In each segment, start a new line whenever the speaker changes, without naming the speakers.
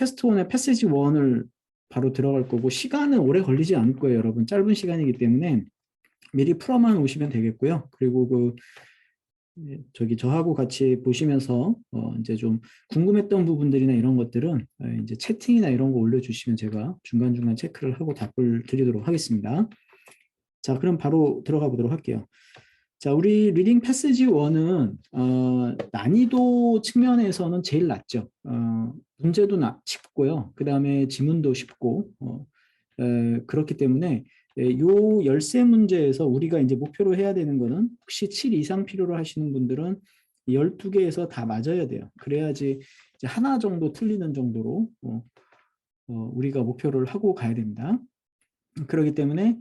테스트 1의 패시지 1을 바로 들어갈 거고 시간은 오래 걸리지 않을 거예요, 여러분. 짧은 시간이기 때문에 미리 풀어만 오시면 되겠고요. 그리고 저기 저하고 같이 보시면서 이제 좀 궁금했던 부분들이나 이런 것들은 이제 채팅이나 이런 거 올려주시면 제가 중간중간 체크를 하고 답을 드리도록 하겠습니다. 자, 그럼 바로 들어가 보도록 할게요. 자, 우리 리딩 패시지 1은 난이도 측면에서는 제일 낮죠. 문제도 쉽고요. 그 다음에 지문도 쉽고 그렇기 때문에 요 13문제에서 우리가 이제 목표로 해야 되는 거는 혹시 7 이상 필요로 하시는 분들은 12개에서 다 맞아야 돼요. 그래야지 이제 하나 정도 틀리는 정도로 우리가 목표를 하고 가야 됩니다. 그렇기 때문에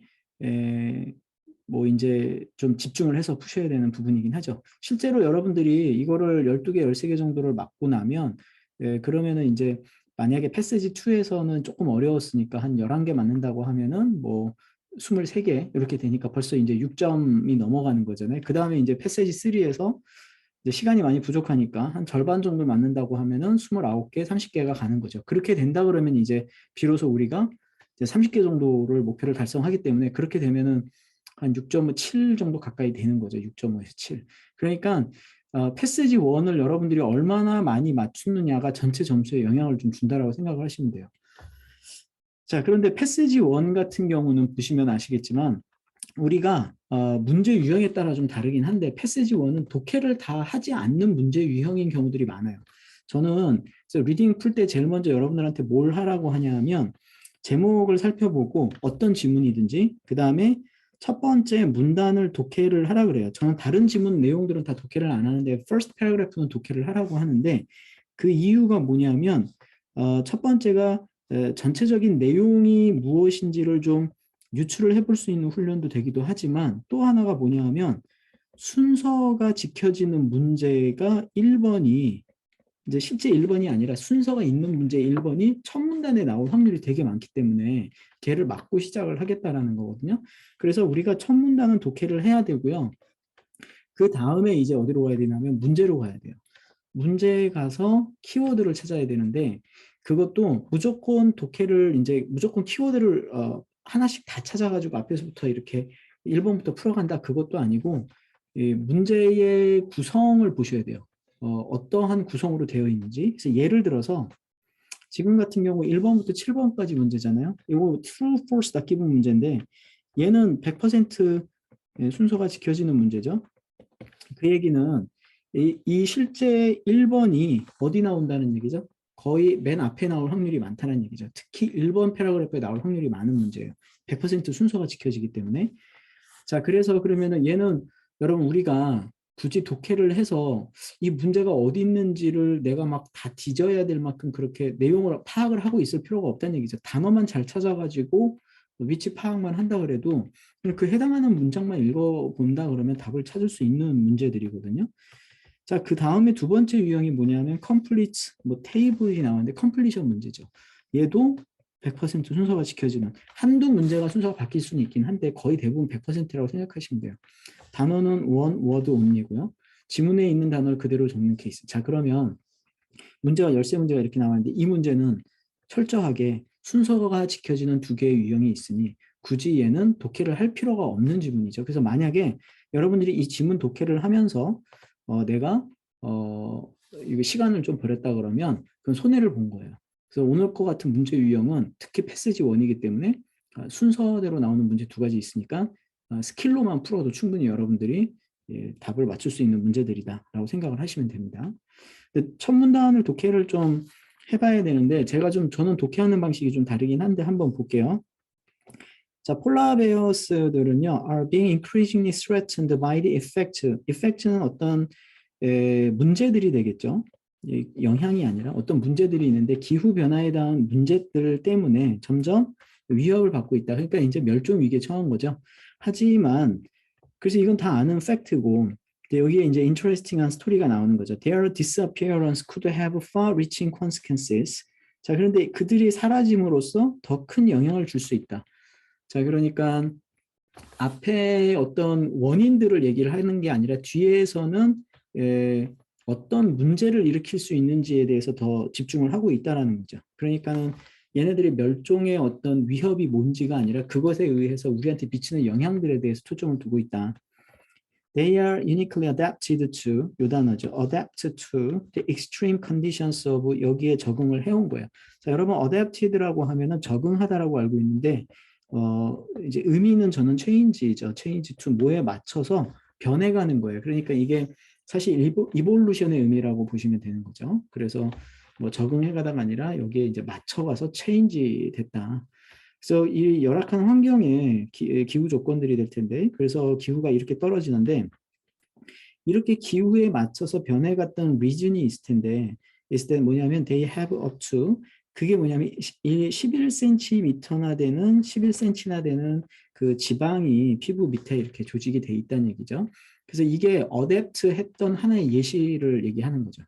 뭐 이제 좀 집중을 해서 푸셔야 되는 부분이긴 하죠. 실제로 여러분들이 이거를 12개, 13개 정도를 맞고 나면 그러면은 이제 만약에 패시지 2에서는 조금 어려웠으니까 한 11개 맞는다고 하면은 뭐 23개 이렇게 되니까 벌써 이제 6점이 넘어가는 거잖아요. 그 다음에 이제 패시지 3에서 이제 시간이 많이 부족하니까 한 절반 정도 맞는다고 하면은 29개, 30개가 가는 거죠. 그렇게 된다 그러면 이제 비로소 우리가 이제 30개 정도를 목표를 달성하기 때문에 그렇게 되면은 한 6.7 정도 가까이 되는 거죠. 6.5에서 7. 그러니까 패시지 1을 여러분들이 얼마나 많이 맞추느냐가 전체 점수에 영향을 좀 준다라고 생각을 하시면 돼요. 자, 그런데 패시지 1 같은 경우는 보시면 아시겠지만 우리가 문제 유형에 따라 좀 다르긴 한데 패시지 1은 독해를 다 하지 않는 문제 유형인 경우들이 많아요. 저는 리딩 풀 때 제일 먼저 여러분들한테 뭘 하라고 하냐면 제목을 살펴보고 어떤 지문이든지 그 다음에 첫 번째 문단을 독해를 하라 그래요. 저는 다른 지문 내용들은 다 독해를 안 하는데 first paragraph는 독해를 하라고 하는데 그 이유가 뭐냐면 첫 번째가 전체적인 내용이 무엇인지를 좀 유추를 해볼 수 있는 훈련도 되기도 하지만 또 하나가 뭐냐 하면 순서가 지켜지는 문제가 1번이 이제 실제 1번이 아니라 순서가 있는 문제 1번이 첫 문단에 나올 확률이 되게 많기 때문에 걔를 막고 시작을 하겠다라는 거거든요. 그래서 우리가 첫 문단은 독해를 해야 되고요. 그 다음에 이제 어디로 가야 되냐면 문제로 가야 돼요. 문제에 가서 키워드를 찾아야 되는데 그것도 무조건 독해를 이제 무조건 키워드를 하나씩 다 찾아가지고 앞에서부터 이렇게 1번부터 풀어간다 그것도 아니고 이 문제의 구성을 보셔야 돼요. 어떠한 구성으로 되어 있는지. 그래서 예를 들어서 지금 같은 경우 1번부터 7번까지 문제잖아요. 이거 true, false 닫기 분 문제인데 얘는 100% 순서가 지켜지는 문제죠. 그 얘기는 이 실제 1번이 어디 나온다는 얘기죠? 거의 맨 앞에 나올 확률이 많다는 얘기죠. 특히 1번 패러그래프에 나올 확률이 많은 문제예요. 100% 순서가 지켜지기 때문에. 자, 그래서 그러면은 얘는 여러분 우리가 굳이 독해를 해서 이 문제가 어디 있는지를 내가 막 다 뒤져야 될 만큼 그렇게 내용을 파악을 하고 있을 필요가 없다는 얘기죠. 단어만 잘 찾아가지고 위치 파악만 한다 그래도 그 해당하는 문장만 읽어본다 그러면 답을 찾을 수 있는 문제들이거든요. 자, 그 다음에 두 번째 유형이 뭐냐면 complete, 뭐 테이블이 나왔는데 completion 문제죠. 얘도 100% 순서가 지켜지는 한두 문제가 순서가 바뀔 수는 있긴 한데 거의 대부분 100%라고 생각하시면 돼요. 단어는 one word only고요. 지문에 있는 단어를 그대로 적는 케이스. 자, 그러면 문제가 13문제가 이렇게 나왔는데 이 문제는 철저하게 순서가 지켜지는 두 개의 유형이 있으니 굳이 얘는 독해를 할 필요가 없는 지문이죠. 그래서 만약에 여러분들이 이 지문 독해를 하면서 내가 이거 시간을 좀 버렸다 그러면 그건 손해를 본 거예요. 그래서 오늘 거 같은 문제 유형은 특히 패시지 1이기 때문에 순서대로 나오는 문제 두 가지 있으니까 스킬로만 풀어도 충분히 여러분들이 답을 맞출 수 있는 문제들이다라고 생각을 하시면 됩니다. 첫 문단을 독해를 좀 해봐야 되는데 저는 독해하는 방식이 좀 다르긴 한데 한번 볼게요. 자, 폴라베어스들은요 are being increasingly threatened by the effect. effect는 어떤 문제들이 되겠죠. 영향이 아니라 어떤 문제들이 있는데 기후 변화에 대한 문제들 때문에 점점 위협을 받고 있다. 그러니까 이제 멸종 위기에 처한 거죠. 하지만 그래서 이건 다 아는 팩트고 여기에 이제 interesting한 스토리가 나오는 거죠. Their disappearance could have far-reaching consequences. 자, 그런데 그들이 사라짐으로써 더 큰 영향을 줄 수 있다. 자, 그러니까 앞에 어떤 원인들을 얘기를 하는 게 아니라 뒤에서는 어떤 문제를 일으킬 수 있는지에 대해서 더 집중을 하고 있다라는 거죠. 그러니까는 얘네들이 멸종의 어떤 위협이 뭔지가 아니라 그것에 의해서 우리한테 미치는 영향들에 대해서 초점을 두고 있다. They are uniquely adapted to, 요 단어죠. adapt to the extreme conditions of, 여기에 적응을 해온 거예요. 자, 여러분 adapted라고 하면은 적응하다라고 알고 있는데 이제 의미는 저는 change죠. change to 뭐에 맞춰서 변해가는 거예요. 그러니까 이게 사실 이볼루션의 의미라고 보시면 되는 거죠. 그래서 뭐 적응해가다가 아니라 여기에 이제 맞춰가서 change 됐다. 그래서 이 열악한 환경에 기후 조건들이 될 텐데, 그래서 기후가 이렇게 떨어지는데, 이렇게 기후에 맞춰서 변해갔던 리즌이 있을 텐데, 있을 때 뭐냐면 they have up to, 그게 뭐냐면 11cm나 되는 11cm나 되는 그 지방이 피부 밑에 이렇게 조직이 돼 있다는 얘기죠. 그래서 이게 어댑트 했던 하나의 예시를 얘기하는 거죠.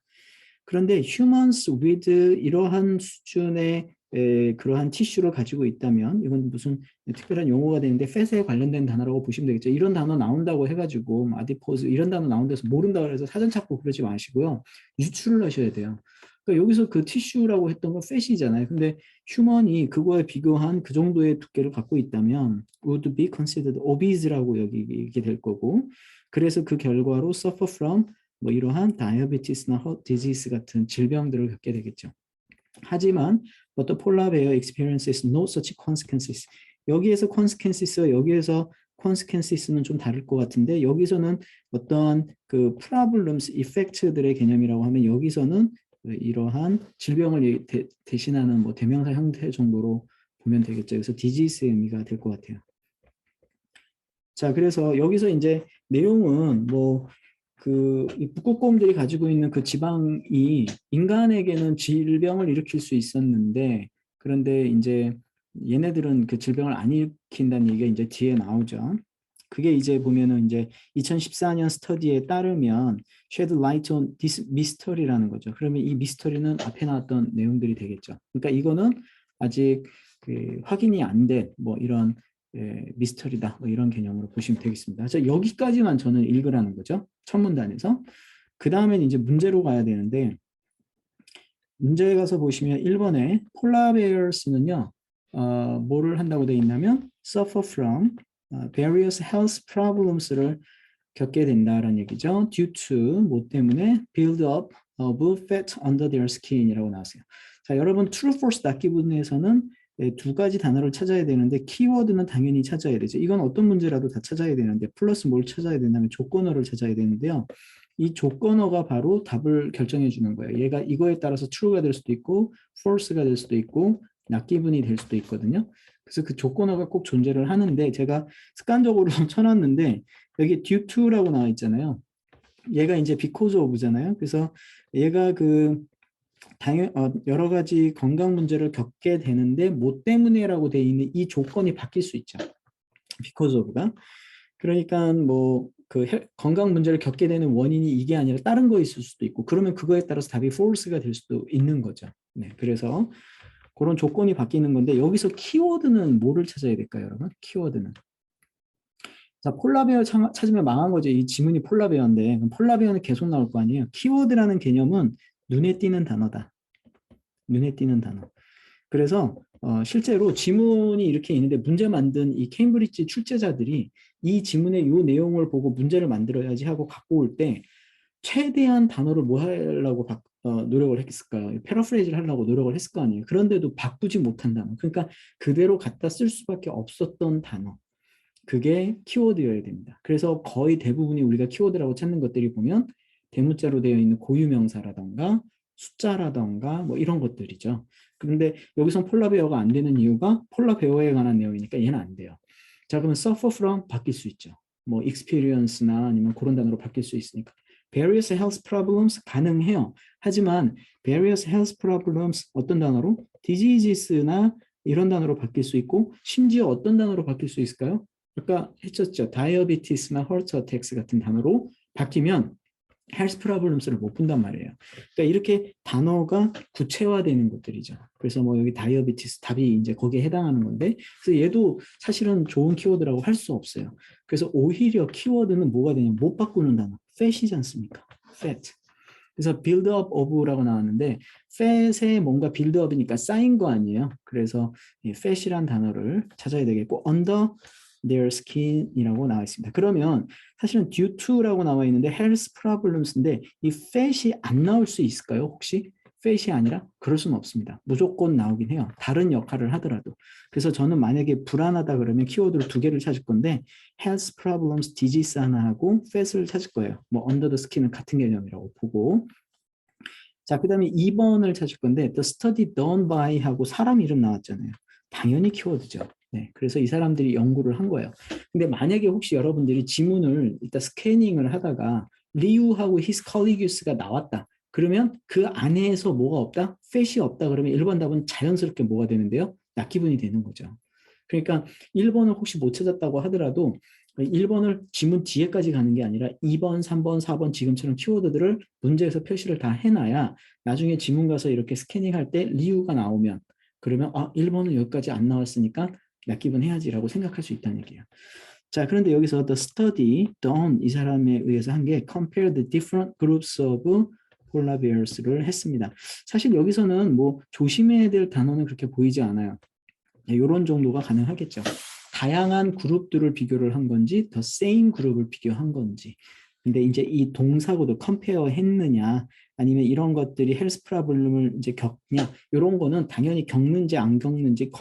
그런데 humans with 이러한 수준의 그러한 티슈를 가지고 있다면, 이건 무슨 특별한 용어가 되는데 fat에 관련된 단어라고 보시면 되겠죠. 이런 단어 나온다고 해가지고 아디포즈 이런 단어 나온 데서 모른다고 해서 사전 찾고 그러지 마시고요. 유출을 하셔야 돼요. 그러니까 여기서 그 티슈라고 했던 건 fat이잖아요. 근데 휴먼이 그거에 비교한 그 정도의 두께를 갖고 있다면 would be considered obese라고 여기게 될 거고, 그래서 그 결과로 suffer from 뭐 이러한 다이어비티스나 heart disease 같은 질병들을 겪게 되겠죠. 하지만 but the polar bear experiences no such consequences. 여기에서 consequences, 여기에서 consequences는 좀 다를 것 같은데, 여기서는 어떤 그 problems, effect들의 개념이라고 하면 여기서는 이러한 질병을 대신하는 뭐 대명사 형태 정도로 보면 되겠죠. 그래서 disease의 의미가 될 것 같아요. 자, 그래서 여기서 이제 내용은 뭐 이 북극곰들이 가지고 있는 그 지방이 인간에게는 질병을 일으킬 수 있었는데, 그런데 이제 얘네들은 그 질병을 안 일으킨다는 얘기가 이제 뒤에 나오죠. 그게 이제 보면은 이제 2014년 스터디에 따르면 shed light on this mystery라는 거죠. 그러면 이 미스터리는 앞에 나왔던 내용들이 되겠죠. 그러니까 이거는 아직 그 확인이 안 된 뭐 이런 미스터리다 뭐 이런 개념으로 보시면 되겠습니다. 자, 여기까지만 저는 읽으라는 거죠. 첫 문단에서. 그 다음엔 이제 문제로 가야 되는데, 문제에 가서 보시면 1번에 폴라베어스는요, 뭐를 한다고 되어 있냐면 suffer from various health problems를 겪게 된다라는 얘기죠. due to 뭐 때문에 build up of fat under their skin이라고 나왔어요. 자, 여러분 true false 낫기 부분에서는 두 가지 단어를 찾아야 되는데 키워드는 당연히 찾아야 되죠. 이건 어떤 문제라도 다 찾아야 되는데 플러스 뭘 찾아야 되냐면 조건어를 찾아야 되는데요. 이 조건어가 바로 답을 결정해 주는 거예요. 얘가 이거에 따라서 true가 될 수도 있고 false가 될 수도 있고 낫기분이 될 수도 있거든요. 그래서 그 조건어가 꼭 존재를 하는데 제가 습관적으로 쳐놨는데 여기 due to라고 나와 있잖아요. 얘가 이제 because of잖아요. 그래서 얘가 여러 가지 건강 문제를 겪게 되는데 뭐 때문에라고 돼 있는 이 조건이 바뀔 수 있죠. because of가. 그러니까 뭐 건강 문제를 겪게 되는 원인이 이게 아니라 다른 거 있을 수도 있고, 그러면 그거에 따라서 답이 false가 될 수도 있는 거죠. 네, 그래서 그런 조건이 바뀌는 건데 여기서 키워드는 뭐를 찾아야 될까요, 여러분? 키워드는. 자, 폴라베어 찾으면 망한 거죠. 이 지문이 폴라베어인데 그럼 폴라베어는 계속 나올 거 아니에요. 키워드라는 개념은 눈에 띄는 단어다. 눈에 띄는 단어. 그래서 실제로 지문이 이렇게 있는데 문제 만든 이 케임브리지 출제자들이 이 지문의 이 내용을 보고 문제를 만들어야지 하고 갖고 올 때 최대한 단어를 뭐 하려고 노력을 했을까요? 패러프레이즈를 하려고 노력을 했을 거 아니에요. 그런데도 바꾸지 못한 단어. 그러니까 그대로 갖다 쓸 수밖에 없었던 단어. 그게 키워드여야 됩니다. 그래서 거의 대부분이 우리가 키워드라고 찾는 것들이 보면 대문자로 되어 있는 고유명사라던가 숫자라던가 뭐 이런 것들이죠. 그런데 여기선 폴라베어가 안 되는 이유가 폴라베어에 관한 내용이니까 얘는 안 돼요. 자, 그러면 suffer from 바뀔 수 있죠. 뭐 experience나 아니면 그런 단어로 바뀔 수 있으니까. various health problems 가능해요. 하지만 various health problems 어떤 단어로? diseases나 이런 단어로 바뀔 수 있고, 심지어 어떤 단어로 바뀔 수 있을까요? 아까 했었죠. 다이어비티스나 허트 어택스 같은 단어로 바뀌면 헬스 프로블럼스를 못 푼단 말이에요. 그러니까 이렇게 단어가 구체화되는 것들이죠. 그래서 뭐 여기 다이어비티스 답이 이제 거기에 해당하는 건데, 그래서 얘도 사실은 좋은 키워드라고 할 수 없어요. 그래서 오히려 키워드는 뭐가 되냐면 못 바꾸는 단어, fat이지 않습니까? fat. 그래서 build up of라고 나왔는데 fat에 뭔가 build up이니까 쌓인 거 아니에요. 그래서 이 fat이란 단어를 찾아야 되겠고 under their skin이라고 나와 있습니다. 그러면 사실은 due to라고 나와 있는데 health problems인데 이 fat이 안 나올 수 있을까요? 혹시? fat이 아니라? 그럴 수는 없습니다. 무조건 나오긴 해요. 다른 역할을 하더라도. 그래서 저는 만약에 불안하다 그러면 키워드를 두 개를 찾을 건데 health problems, disease 하나하고 fat을 찾을 거예요. 뭐 under the skin은 같은 개념이라고 보고 자, 그 다음에 2번을 찾을 건데 the study done by 하고 사람 이름 나왔잖아요. 당연히 키워드죠. 네, 그래서 이 사람들이 연구를 한 거예요. 근데 만약에 혹시 여러분들이 지문을 일단 스캐닝을 하다가 리우하고 his colleagues가 나왔다. 그러면 그 안에서 뭐가 없다? fat이 없다. 그러면 1번 답은 자연스럽게 뭐가 되는데요? 낙기분이 되는 거죠. 그러니까 1번을 혹시 못 찾았다고 하더라도 1번을 지문 뒤에까지 가는 게 아니라 2번, 3번, 4번 지금처럼 키워드들을 문제에서 표시를 다 해놔야 나중에 지문 가서 이렇게 스캐닝할 때 리뷰가 나오면 그러면 1번은 여기까지 안 나왔으니까 낚이분 해야지라고 생각할 수 있다는 얘기예요. 자, 그런데 여기서 the study done 이 사람에 의해서 한 게 compare the different groups of polar bears를 했습니다. 사실 여기서는 뭐 조심해야 될 단어는 그렇게 보이지 않아요. 이런 정도가 가능하겠죠. 다양한 그룹들을 비교를 한 건지 the same 그룹을 비교한 건지 근데 이제 이 동사고도 compare 했느냐 아니면 이런 것들이 헬스 프로블럼을 이제 겪냐 이런 거는 당연히 겪는지 안 겪는지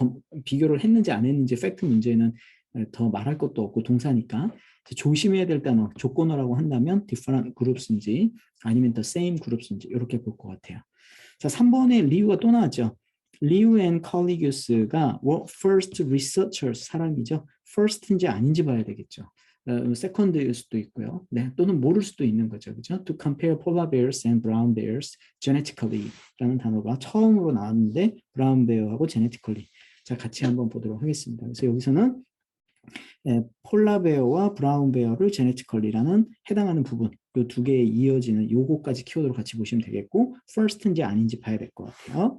비교를 했는지 안 했는지 팩트 문제는 더 말할 것도 없고 동사니까 조심해야 될 단어 조건어라고 한다면 different groups인지 아니면 the same groups인지 이렇게 볼 것 같아요. 자, 3번에 리우가 또 나왔죠. 리우 앤 컬리규스가 first researchers 사람이죠. first인지 아닌지 봐야 되겠죠. second일 수도 있고요. 네, 또는 모를 수도 있는 거죠. 그죠? To compare polar bears and brown bears genetically 라는 단어가 처음으로 나왔는데 brown bear하고 genetically 자, 같이 한번 보도록 하겠습니다. 그래서 여기서는 폴라베어와 브라운베어를 제네티컬리라는 해당하는 부분 이 두 개에 이어지는 요거까지 키워드로 같이 보시면 되겠고 first인지 아닌지 봐야 될 것 같아요.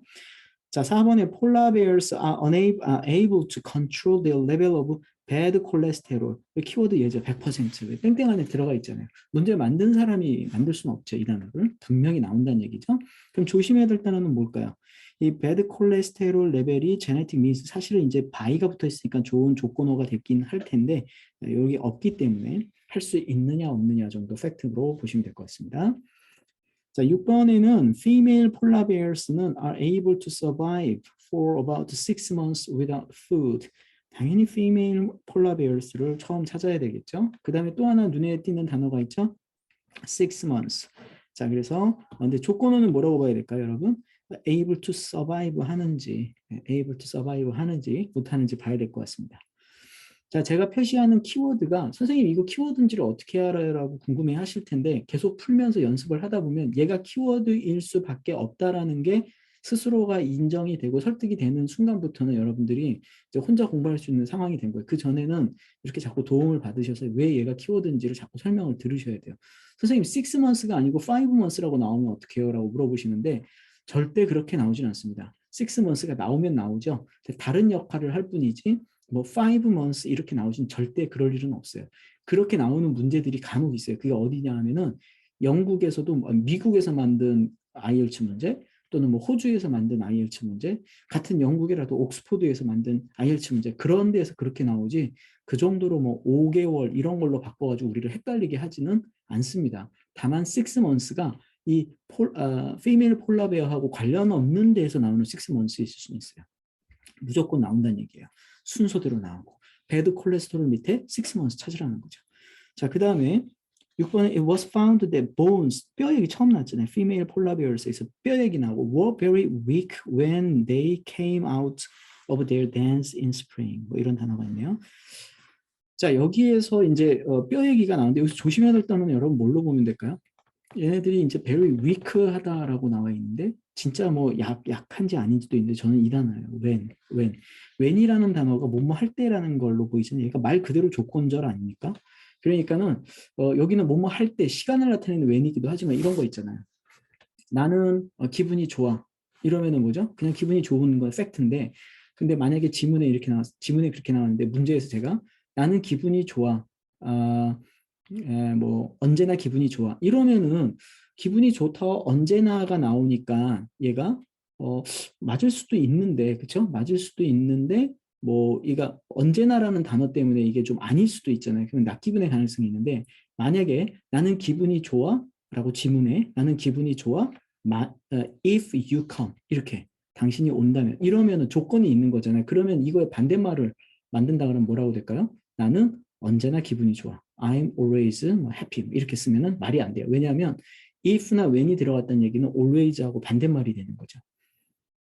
자, 4번에 polar bears are able to control their level of bad cholesterol. 키워드 예죠. 100%. 땡땡 안에 들어가 있잖아요. 문제 만든 사람이 만들 수는 없죠. 이 단어를. 분명히 나온다는 얘기죠. 그럼 조심해야 될 단어는 뭘까요? 이 bad cholesterol 레벨이 genetic means 사실은 이제 by가 붙어 있으니까 좋은 조건어가 됐긴 할 텐데 여기 없기 때문에 할 수 있느냐 없느냐 정도 팩트로 보시면 될 것 같습니다. 자, 6번에는 female polar bears는 are able to survive for about 6 months without food. 당연히 female polar bears를 처음 찾아야 되겠죠. 그 다음에 또 하나 눈에 띄는 단어가 있죠. 6 months. 자, 그래서 근데 조건어는 뭐라고 봐야 될까요, 여러분? able to survive 하는지, able to survive 하는지 못하는지 봐야 될 것 같습니다. 자, 제가 표시하는 키워드가 선생님 이거 키워드인지를 어떻게 알아요라고 궁금해 하실 텐데 계속 풀면서 연습을 하다 보면 얘가 키워드일 수밖에 없다라는 게 스스로가 인정이 되고 설득이 되는 순간부터는 여러분들이 이제 혼자 공부할 수 있는 상황이 된 거예요. 그 전에는 이렇게 자꾸 도움을 받으셔서 왜 얘가 키워드인지를 자꾸 설명을 들으셔야 돼요. 선생님 6 months가 아니고 5 months라고 나오면 어떻게 해요? 라고 물어보시는데 절대 그렇게 나오진 않습니다. 6 months가 나오면 나오죠. 다른 역할을 할 뿐이지 뭐 5 months 이렇게 나오진 절대 그럴 일은 없어요. 그렇게 나오는 문제들이 간혹 있어요. 그게 어디냐 하면은 영국에서도 미국에서 만든 IELTS 문제 또는 뭐 호주에서 만든 IELTS 문제 같은 영국이라도 옥스포드에서 만든 IELTS 문제 그런 데에서 그렇게 나오지 그 정도로 뭐 5개월 이런 걸로 바꿔가지고 우리를 헷갈리게 하지는 않습니다. 다만 6 months가 이 female polar bear하고 관련 없는 데에서 나오는 6 months 있을 수는 있어요. 무조건 나온다는 얘기예요. 순서대로 나오고 배드 콜레스테롤 밑에 6 months 찾으라는 거죠. 자, 그 다음에 6번에 it was found that bones 뼈 얘기 처음 나왔잖아요. female polar bears에서 뼈 얘기 나오고 were very weak when they came out of their dance in spring 뭐 이런 단어가 있네요. 자, 여기에서 이제 뼈 얘기가 나오는데 여기서 조심해야 될 단어는 여러분 뭘로 보면 될까요? 얘네들이 이제 very weak하다라고 나와 있는데 진짜 뭐 약한지 아닌지도 있는데 저는 이 단어예요. when이라는 단어가 뭐뭐 할 때라는 걸로 보이잖아요. 그러니까 말 그대로 조건절 아닙니까? 그러니까는 여기는 뭐뭐 할 때 시간을 나타내는 when이기도 하지만 이런 거 있잖아요. 나는 기분이 좋아. 이러면은 뭐죠? 그냥 기분이 좋은 건 팩트인데 근데 만약에 지문에 그렇게 나왔는데 문제에서 제가 나는 기분이 좋아. 뭐 언제나 기분이 좋아. 이러면은 기분이 좋다 언제나가 나오니까 얘가 맞을 수도 있는데 그렇죠? 맞을 수도 있는데 뭐 이가 언제나라는 단어 때문에 이게 좀 아닐 수도 있잖아요. 그럼 낮 기분의 가능성이 있는데 만약에 나는 기분이 좋아? 라고 지문해 나는 기분이 좋아? if you come 이렇게 당신이 온다면 이러면은 조건이 있는 거잖아요. 그러면 이거의 반대말을 만든다 그러면 뭐라고 될까요? 나는 언제나 기분이 좋아. I'm always happy 이렇게 쓰면은 말이 안 돼요. 왜냐하면 if나 when이 들어갔다는 얘기는 always하고 반대말이 되는 거죠.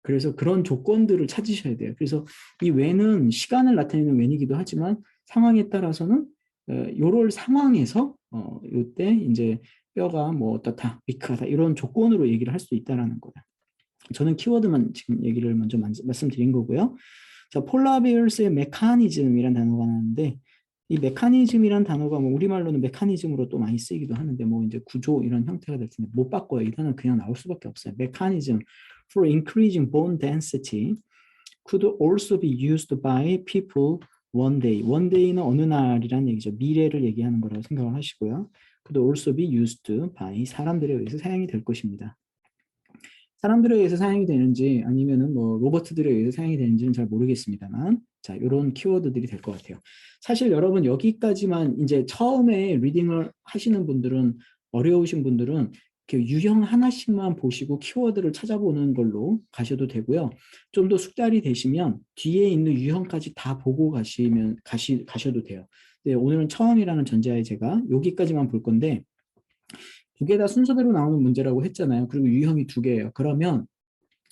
그래서 그런 조건들을 찾으셔야 돼요. 그래서 이 when은 시간을 나타내는 when이기도 하지만 상황에 따라서는 요럴 상황에서 요때 이제 뼈가 뭐 어떻다, 위크하다 이런 조건으로 얘기를 할 수 있다라는 거예요. 저는 키워드만 지금 얘기를 먼저 말씀드린 거고요. 자, 폴라베어스의 메커니즘이란 단어가 나왔는데 이 메커니즘이란 단어가 뭐 우리말로는 메커니즘으로 또 많이 쓰이기도 하는데 뭐 이제 구조 이런 형태가 될 텐데 못 바꿔요. 이 단어는 그냥 나올 수밖에 없어요. 메커니즘 for increasing bone density could also be used by people one day. one day는 어느 날이란 얘기죠. 미래를 얘기하는 거라고 생각을 하시고요. could also be used by 사람들에 의해서 사용이 될 것입니다. 사람들에 의해서 사용이 되는지 아니면은 뭐 로버트들에 의해서 사용이 되는지는 잘 모르겠습니다만 자 이런 키워드들이 될 것 같아요. 사실 여러분 여기까지만 이제 처음에 리딩을 하시는 분들은 어려우신 분들은 이렇게 유형 하나씩만 보시고 키워드를 찾아보는 걸로 가셔도 되고요. 좀 더 숙달이 되시면 뒤에 있는 유형까지 다 보고 가셔도 돼요. 네, 오늘은 처음이라는 전제하에 제가 여기까지만 볼 건데 두 개 다 순서대로 나오는 문제라고 했잖아요. 그리고 유형이 두 개예요. 그러면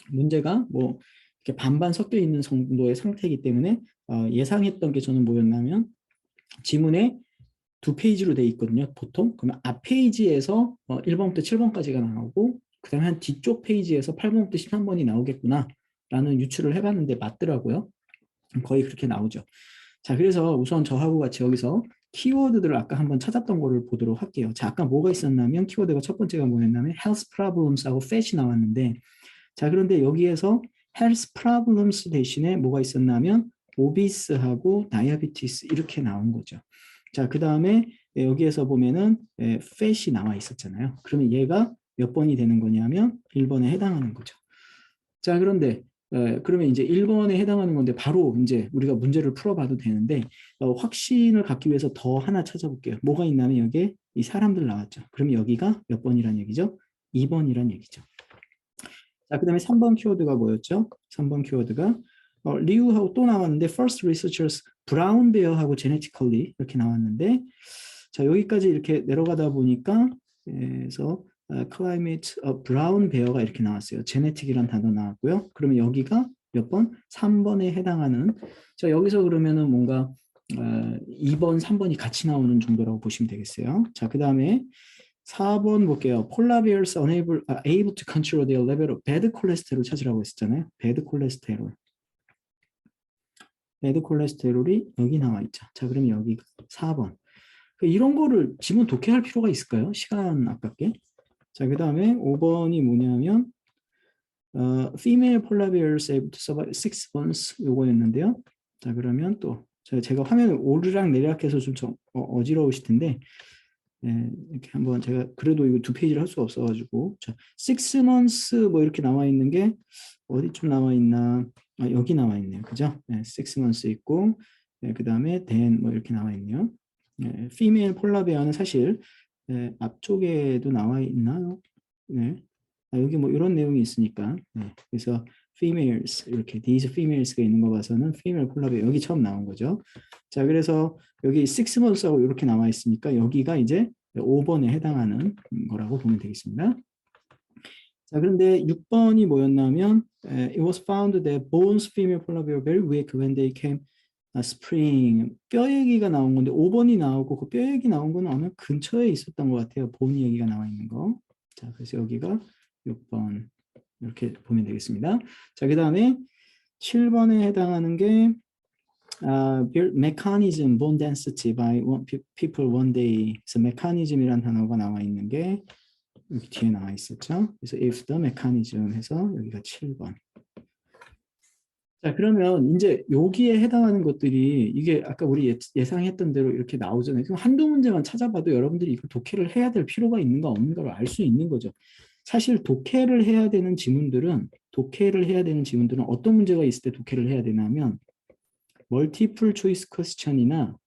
문제가 뭐 이렇게 반반 섞여 있는 정도의 상태이기 때문에 예상했던 게 저는 뭐였냐면 지문에 두 페이지로 돼 있거든요. 보통 그러면 앞 페이지에서 1번부터 7번까지가 나오고 그 다음에 한 뒤쪽 페이지에서 8번부터 13번이 나오겠구나 라는 유추를 해봤는데 맞더라고요. 거의 그렇게 나오죠. 자, 그래서 우선 저하고 같이 여기서 키워드들을 아까 한번 찾았던 거를 보도록 할게요. 자, 아까 뭐가 있었냐면 키워드가 첫 번째가 뭐였냐면 health problems하고 fat이 나왔는데 자, 그런데 여기에서 health problems 대신에 뭐가 있었냐면 obese하고 diabetes 이렇게 나온 거죠. 자, 그 다음에 여기에서 보면은 fat이 나와 있었잖아요. 그러면 얘가 몇 번이 되는 거냐면 1번에 해당하는 거죠. 자, 그런데 그러면 이제 1번에 해당하는 건데 바로 이제 우리가 문제를 풀어봐도 되는데 확신을 갖기 위해서 더 하나 찾아볼게요. 뭐가 있냐면 여기에 이 사람들 나왔죠. 그럼 여기가 몇 번이란 얘기죠? 2번이란 얘기죠. 자, 그 다음에 3번 키워드가 뭐였죠? 3번 키워드가 리우하고 또 나왔는데 first researchers 브라운 베어하고 genetically 이렇게 나왔는데 자, 여기까지 이렇게 내려가다 보니까 그래서 climate 브라운 베어가 이렇게 나왔어요. genetic이란 단어 나왔고요. 그러면 여기가 몇 번? 3번에 해당하는 자, 여기서 그러면은 뭔가 2번, 3번이 같이 나오는 정도라고 보시면 되겠어요. 자, 그 다음에 4번 볼게요. Polar bears able to control their level of bad cholesterol 찾으라고 했었잖아요. bad cholesterol. bad cholesterol이 여기 나와 있죠. 자, 그럼 여기 4번. 이런 거를 지문 독해할 필요가 있을까요? 시간 아깝게. 자, 그 다음에 5번이 뭐냐면 female polar bears able to survive 6 months 요거였는데요. 자, 그러면 또 제가 화면을 오르락 내리락 해서 좀 어지러우실 텐데 이렇게 한번 제가 그래도 이거 두 페이지를 할 수가 없어가지고 자, 6 months 뭐 이렇게 나와 있는 게 어디쯤 나와 있나 여기 나와 있네요. 그죠? 6 months 있고 그 다음에 then 뭐 이렇게 나와 있네요. female polar bear는 사실 앞쪽에도 나와 있나요? 네. 여기 뭐 이런 내용이 있으니까 그래서 females 이렇게 these females가 있는 거 봐서는 female polar bear 여기 처음 나온 거죠. 자, 그래서 여기 6 months하고 이렇게 나와 있으니까 여기가 이제 5번에 해당하는 거라고 보면 되겠습니다. 자, 그런데 6번이 뭐였냐면 it was found that bones female polar bear very weak when they came spring 뼈 얘기가 나온 건데 5번이 나오고 그 뼈 얘기 나온 거는 어느 근처에 있었던 것 같아요. 본 얘기가 나와 있는 거. 자, 그래서 여기가 6번 이렇게 보면 되겠습니다. 자, 그 다음에 7번에 해당하는 게 build mechanism bone density by people one day. 그래서 mechanism이란 단어가 나와 있는 게 여기 뒤에 나와 있었죠. 그래서 if the mechanism 해서 여기가 7번. 자, 그러면 이제 여기에 해당하는 것들이 이게 아까 우리 예상했던 대로 이렇게 나오잖아요. 그럼 한두 문제만 찾아봐도 여러분들이 이거 독해를 해야 될 필요가 있는가 없는가를 알 수 있는 거죠. 사실 독해를 해야 되는 지문들은 어떤 문제가 있을 때 독해를 해야 되냐면 멀티플 초이스 퀘스천이나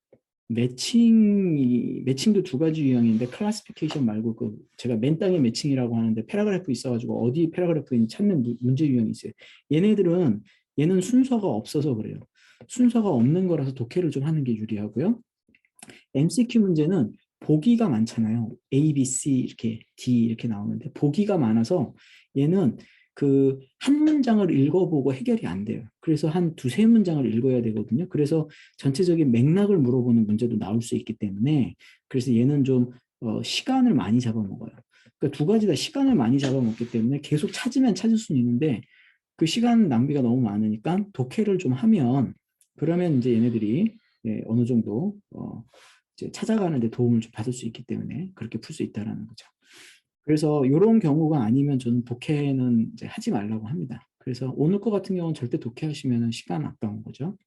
매칭도 두 가지 유형인데 클래시피케이션 말고 그 제가 맨땅에 매칭이라고 하는데 패러그래프 있어가지고 어디 패러그래프인지 찾는 문제 유형이 있어요. 얘는 순서가 없어서 그래요. 순서가 없는 거라서 독해를 좀 하는 게 유리하고요. MCQ 문제는 보기가 많잖아요. A, B, C 이렇게 D 이렇게 나오는데 보기가 많아서 얘는 그 한 문장을 읽어보고 해결이 안 돼요. 그래서 한 두세 문장을 읽어야 되거든요. 그래서 전체적인 맥락을 물어보는 문제도 나올 수 있기 때문에 그래서 얘는 좀 시간을 많이 잡아먹어요. 그러니까 두 가지 다 시간을 많이 잡아먹기 때문에 계속 찾으면 찾을 수는 있는데 그 시간 낭비가 너무 많으니까 독해를 좀 하면 그러면 이제 얘네들이 어느 정도 이제 찾아가는 데 도움을 좀 받을 수 있기 때문에 그렇게 풀 수 있다라는 거죠. 그래서 이런 경우가 아니면 저는 독해는 이제 하지 말라고 합니다. 그래서 오늘 거 같은 경우는 절대 독해하시면 시간 아까운 거죠.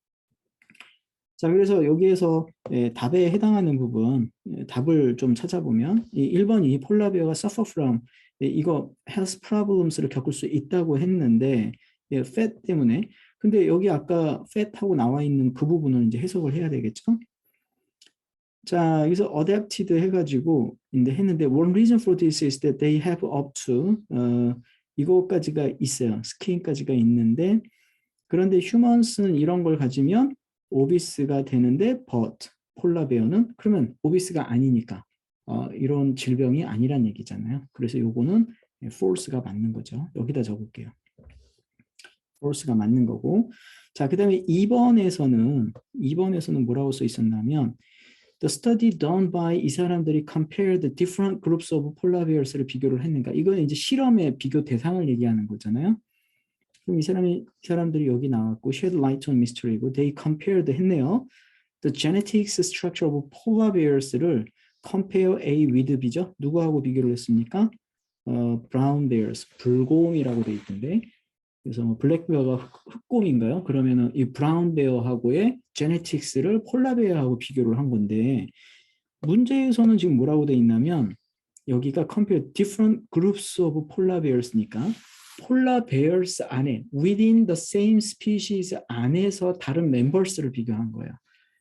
자, 그래서 여기에서 답에 해당하는 부분, 답을 좀 찾아보면 1번이 폴라베어가 suffer from 이거 health problems를 겪을 수 있다고 했는데 fat 때문에 근데 여기 아까 fat하고 나와 있는 그 부분을 이제 해석을 해야 되겠죠? 자, 여기서 adapted 해가지고 했는데 one reason for this is that they have up to 이거까지가 있어요. 스킨까지가 있는데 그런데 휴먼스는 이런 걸 가지면 오비스가 되는데 but 폴라베어는 그러면 오비스가 아니니까 이런 질병이 아니란 얘기잖아요. 그래서 요거는 false가 맞는 거죠. 여기다 적을게요. false가 맞는 거고 자, 그 다음에 2번에서는 뭐라고 써 있었냐면 The study done by 이 사람들이 compared different groups of polar bears를 비교를 했는가 이거는 이제 실험의 비교 대상을 얘기하는 거잖아요. 그럼 이 사람들이 여기 나왔고 shed light on mystery고 they compared 했네요. The genetics structure of polar bears를 compare A with B죠. 누구하고 비교를 했습니까? brown bears, 불곰이라고 돼 있던데 그래서 뭐 블랙베어가 흑곰인가요? 그러면은 이 브라운 베어하고의 제네틱스를 폴라베어하고 비교를 한 건데 문제에서는 지금 뭐라고 돼 있냐면 여기가 compare different groups of polar bears니까 폴라 베어스 안에 within the same species 안에서 다른 멤버스를 비교한 거예요.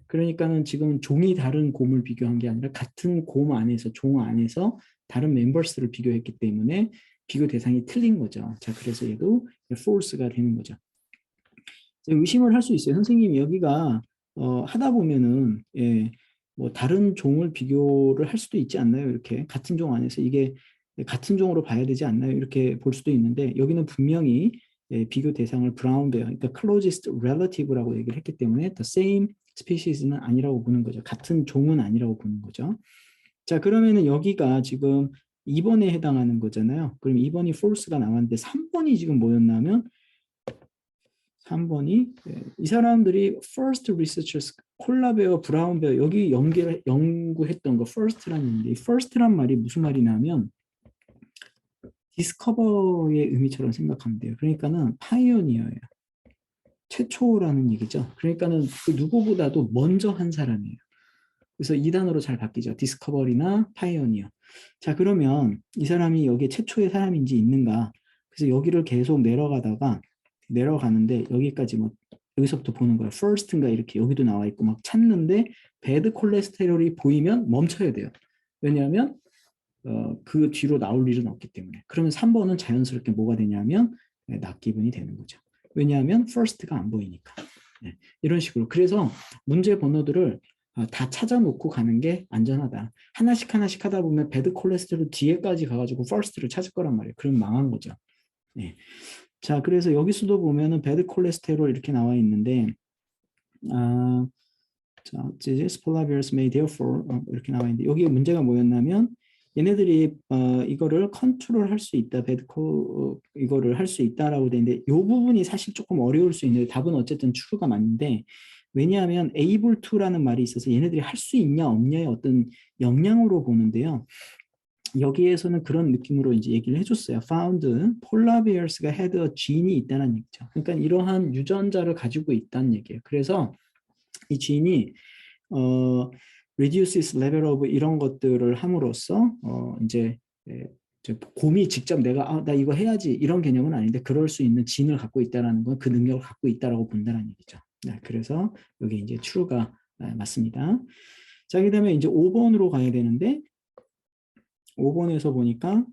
그러니까는 지금 종이 다른 곰을 비교한 게 아니라 같은 곰 안에서 종 안에서 다른 멤버스를 비교했기 때문에 비교 대상이 틀린 거죠. 자, 그래서 얘도 false가 되는 거죠. 의심을 할 수 있어요. 선생님 여기가 하다 보면은 뭐 다른 종을 비교를 할 수도 있지 않나요? 이렇게 같은 종 안에서 이게 같은 종으로 봐야 되지 않나요? 이렇게 볼 수도 있는데 여기는 분명히 비교 대상을 브라운 베어, 그러니까 closest relative라고 얘기를 했기 때문에 the same species는 아니라고 보는 거죠. 같은 종은 아니라고 보는 거죠. 자, 그러면은 여기가 지금 2번에 해당하는 거잖아요. 그럼 2번이 false가 나왔는데 3번이 지금 뭐였냐면 3번이 이 사람들이 first researchers 콜라베어, 브라운베어 여기 연구했던 거 first라는 얘기인데 first란 말이 무슨 말이냐면 디스커버의 의미처럼 생각하면 돼요. 그러니까는 파이오니어예요. 최초라는 얘기죠. 그러니까는 그 누구보다도 먼저 한 사람이에요. 그래서 이 단어로 잘 바뀌죠. 디스커버리나 파이오니어. 자, 그러면 이 사람이 여기에 최초의 사람인지 있는가? 그래서 여기를 계속 내려가는데 여기까지 뭐 여기서부터 보는 거예요. first인가 이렇게 여기도 나와 있고 막 찾는데 배드 콜레스테롤이 보이면 멈춰야 돼요. 왜냐하면 그 뒤로 나올 일은 없기 때문에. 그러면 3번은 자연스럽게 뭐가 되냐면 낫기분이 되는 거죠. 왜냐하면 first가 안 보이니까. 네, 이런 식으로. 그래서 문제 번호들을 다 찾아놓고 가는 게 안전하다. 하나씩 하다 보면 배드 콜레스테롤 뒤에까지 가가지고 first를 찾을 거란 말이에요. 그럼 망한 거죠. 네. 자, 그래서 여기서도 보면은 배드 콜레스테롤 이렇게 나와 있는데, 자, polar bears may therefore 이렇게 나와 있는데 여기에 문제가 뭐였냐면 얘네들이 이거를 컨트롤 할 수 있다, 이거를 할 수 있다라고 되는데 이 부분이 사실 조금 어려울 수 있는데 답은 어쨌든 true가 맞는데 왜냐하면 able to라는 말이 있어서 얘네들이 할 수 있냐 없냐의 어떤 역량으로 보는데요. 여기에서는 그런 느낌으로 이제 얘기를 해줬어요. Found polar bears가 had a gene이 있다는 얘기죠. 그러니까 이러한 유전자를 가지고 있다는 얘기예요. 그래서 이 gene이 reduces level of 이런 것들을 함으로써 이제 곰이 직접 내가 나 이거 해야지 이런 개념은 아닌데 그럴 수 있는 진을 갖고 있다라는 건 그 능력을 갖고 있다라고 본다는 얘기죠. 그래서 여기 이제 true가 맞습니다. 자, 그다음에 이제 5번으로 가야 되는데 5번에서 보니까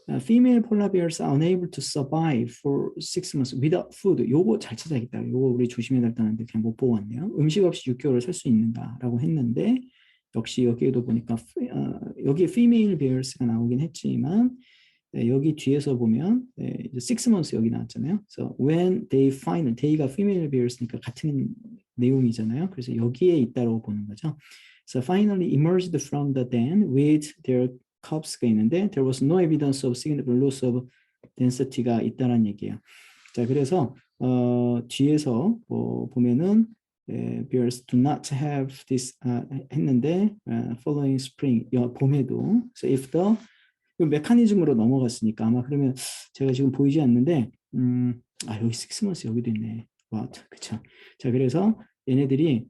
female polar bears are unable to survive for 6 months without food. 요거 잘 찾아야겠다. 요거 우리 조심해야 된다는데 그냥 못 보고 왔네요. 음식 없이 6개월을 살 수 있는가라고 했는데 역시 여기에도 보니까 여기에 female bears가 나오긴 했지만 여기 뒤에서 보면 6 months 여기 나왔잖아요. So when they find, they가 female bears니까 같은 내용이잖아요. 그래서 여기에 있다고 보는 거죠. So finally emerged from the den with their cubs가 있는데 there was no evidence of significant loss of density가 있다는 얘기예요. 자, 그래서 뒤에서 보면은 bears do not have this 했는데 following spring 봄에도 so if the 메커니즘으로 넘어갔으니까 아마 그러면 제가 지금 보이지 않는데 여기 6 months 여기도 있네. 와, 그쵸. 자, 그래서 얘네들이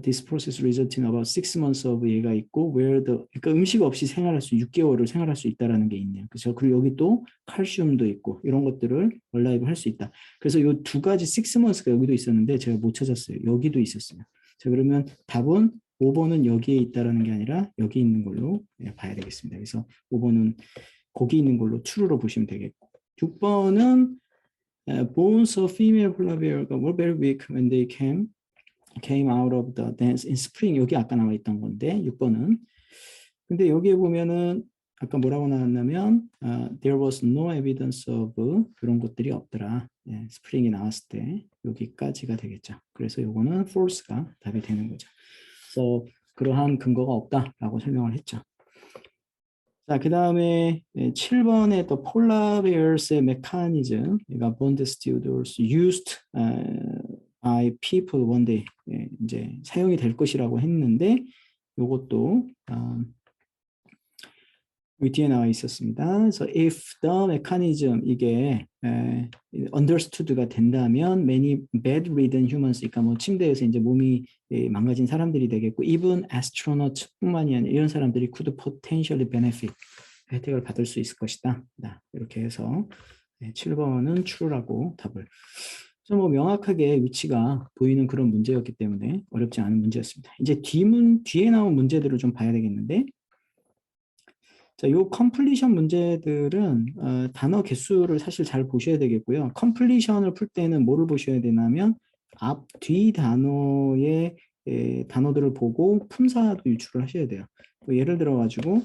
this process resulting about 6 months of 얘가 있고 where the 그러니까 음식 없이 생활할 수 6개월을 생활할 수 있다라는 게 있네요. 그렇죠. 그리고 여기 또 칼슘도 있고 이런 것들을 얼라이브 할 수 있다. 그래서 이 두 가지 6 months가 여기도 있었는데 제가 못 찾았어요. 여기도 있었어요. 자, 그러면 답은 5번은 여기에 있다라는 게 아니라 여기 있는 걸로 봐야 되겠습니다. 그래서 5번은 거기 있는 걸로 true로 보시면 되겠고 6번은 bones of female polar bear were very weak when they came out of the dance in spring. 여기 아까 나와 있던 건데 6번은 근데 여기에 보면은 아까 뭐라고 나왔냐면 there was no evidence of 그런 것들이 없더라. 스프링이 나왔을 때 여기까지가 되겠죠. 그래서 요거는 false가 답이 되는 거죠. 그래서 그러한 근거가 없다라고 설명을 했죠. 자, 그 다음에 7번에 또 polar bears의 mechanism, 그러니까 bond stewardship used by people one day 이제 사용이 될 것이라고 했는데 요것도 여기 뒤에 나와 있었습니다. 그래서 if the mechanism 이게 understood가 된다면 many bedridden humans, 그러니까 뭐 침대에서 이제 몸이 망가진 사람들이 되겠고 even astronauts뿐만이 아니라 이런 사람들이 could potentially benefit 혜택을 받을 수 있을 것이다. 이렇게 해서 7번은 true라고 답을. 그래서 뭐 명확하게 위치가 보이는 그런 문제였기 때문에 어렵지 않은 문제였습니다. 이제 뒤에 나온 문제들을 좀 봐야 되겠는데. 자, 요 컴플리션 문제들은 단어 개수를 사실 잘 보셔야 되겠고요. 컴플리션을 풀 때는 뭐를 보셔야 되냐면 뒤 단어의 단어들을 보고 품사도 유출을 하셔야 돼요. 뭐 예를 들어 가지고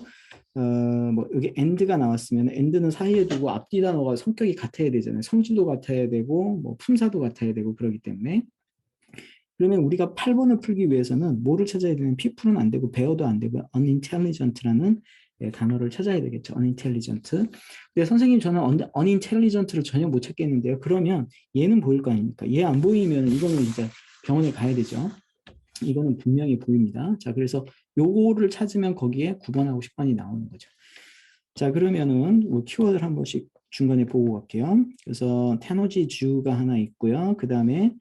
뭐 여기 and가 나왔으면 and는 사이에 두고 앞뒤 단어가 성격이 같아야 되잖아요. 성질도 같아야 되고 뭐 품사도 같아야 되고 그러기 때문에 그러면 우리가 8번을 풀기 위해서는 뭐를 찾아야 되는 people은 안 되고 bear도 안 되고 unintelligent라는 단어를 찾아야 되겠죠. unintelligent. 근데 선생님 저는 unintelligent를 전혀 못 찾겠는데요. 그러면 얘는 보일 거 아닙니까? 얘 안 보이면 이거는 이제 병원에 가야 되죠. 이거는 분명히 보입니다. 자, 그래서 요거를 찾으면 거기에 9번하고 10번이 나오는 거죠. 자, 그러면은 뭐 키워드를 한 번씩 중간에 보고 갈게요. 그래서 테너지 주가 하나 있고요. 그 다음에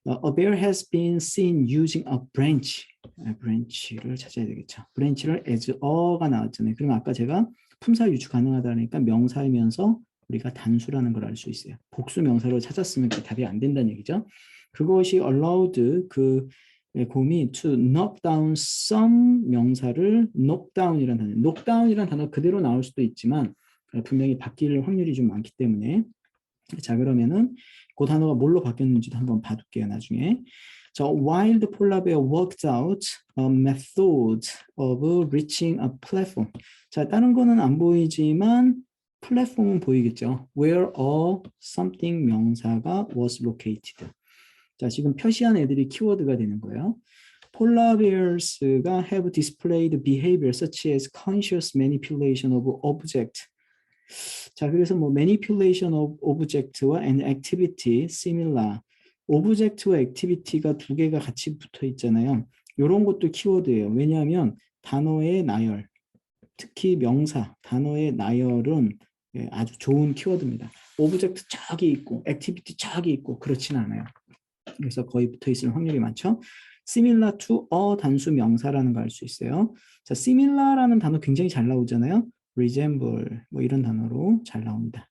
a bear has been seen using a branch. branch를 찾아야 되겠죠. branch를 as a가 나왔잖아요. 그러면 아까 제가 품사 유추 가능하다니까 명사이면서 우리가 단수라는 걸 알 수 있어요. 복수 명사로 찾았으면 그 답이 안 된다는 얘기죠. 그것이 allowed 그 곰이 to knock down some 명사를 knock down이라는 단어, knock down이라는 단어 그대로 나올 수도 있지만 분명히 바뀔 확률이 좀 많기 때문에 자, 그러면은 그 단어가 뭘로 바뀌었는지도 한번 봐둘게요, 나중에. 자, while the polar bear worked out a method of reaching a platform. 자, 다른 거는 안 보이지만 플랫폼은 보이겠죠. Where a something 명사가 was located. 자, 지금 표시한 애들이 키워드가 되는 거예요. Polar bears가 have displayed behavior such as conscious manipulation of object. 자, 그래서 뭐 manipulation of object와 and activity similar. object와 activity가 두 개가 같이 붙어 있잖아요. 이런 것도 키워드예요. 왜냐하면 단어의 나열, 특히 명사, 단어의 나열은 아주 좋은 키워드입니다. 오브젝트 저기 있고 액티비티 저기 있고 그렇지는 않아요. 그래서 거의 붙어 있을 확률이 많죠. similar to a 단수 명사라는 걸 알 수 있어요. 자, similar라는 단어 굉장히 잘 나오잖아요. resemble 뭐 이런 단어로 잘 나옵니다.